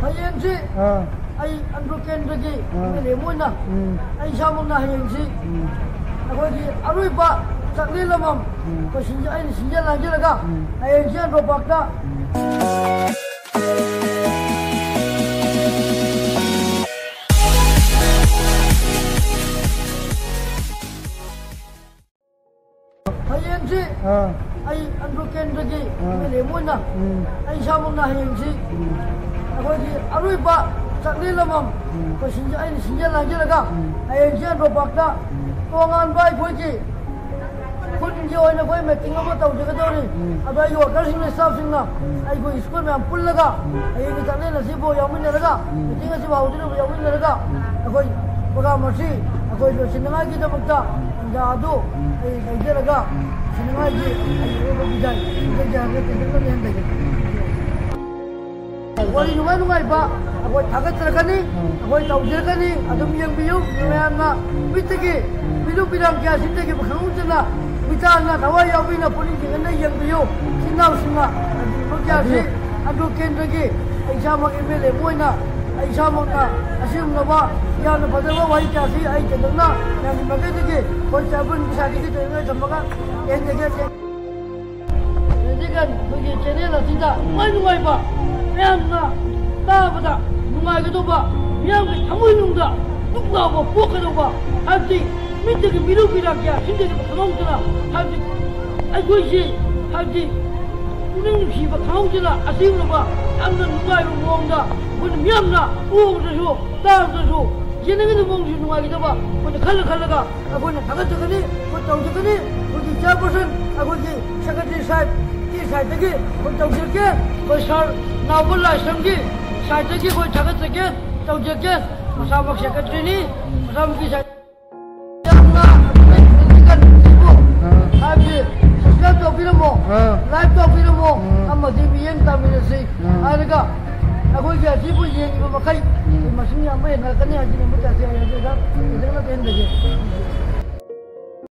Hayangsi, ay Androken lagi, lemon na. Ay sama na hayangsi. Ako di aroy pa sakli lamam. Pasinja ay sinja lagi laga. Hayangsi Andropak na. Hayangsi, ay Androken lagi, lemon na. Ay sama na hayangsi. Ako di aroy pa sakli lamam. Pasinja ay sinja lagi laga. Hayangsi Andropak na. Tuangan baik boleh. Kun jauh na kau meeting apa tahu jaga tahu ni. Ada yo worker sini staff sini na. Ayo school में हम पुल लगा. Ayo kita ni nasi bo yang mana lगा. Meeting nasi bahu tu yang mana lगा. Aku bukan masih. Aku itu senang kita makta. Jadu. Ayo kerja lगा. Senang lagi. Ayo berbicara. Kerja kita ni yang lagi. Wali nungai ba. Aku agak terkani. Aku tahu terkani. Ada yang biu. Yang na. Bitegi. Bilu bilang kia sini kita berkhidmat na. Bicara nawa yang bina polis dengan yang biu. Sinau singa. Kerja si. Aduh kendegi. Aisyah mak email lemoi na. Aisyah mak na. Asyik nawa. Yang na pada wa wahai kia si. Aisyah kendeng na. Yang dimakai tegi. Kau siapa bisa dikit dengan samakan. Yang tegi. Jadi kan bagi channel lah tidak. Nungai ba. Yang na. Tak pada. Nungai gitu ba. Yang kamu nungda. Nungda ba. Bukan ba. Hati. Minta ke biru birak ya, sini ke kamu tu lah. Hati, aku isi, hati, ini siapa kamu tu lah, asyik lupa. Anda nungai rumong dah, pun miam dah, tu, dah tu. Jangan kita rumong si nungai kita bah, pun kalau kah, aku nak agak tu ni, pun tahu tu ni, pun di chairperson, aku di secretary side lagi, pun tahu je, pun sar, nampol lah semji, side lagi pun agak tu tahu je, masa mak secretary ni, masa mungkin side. Laptop film mo, ama TV yang tampil nasi. Ada aku jadi siapa yang ibu makai, masih yang mana nak ni aja ni macam saya ada dah. Jangan terhenti je.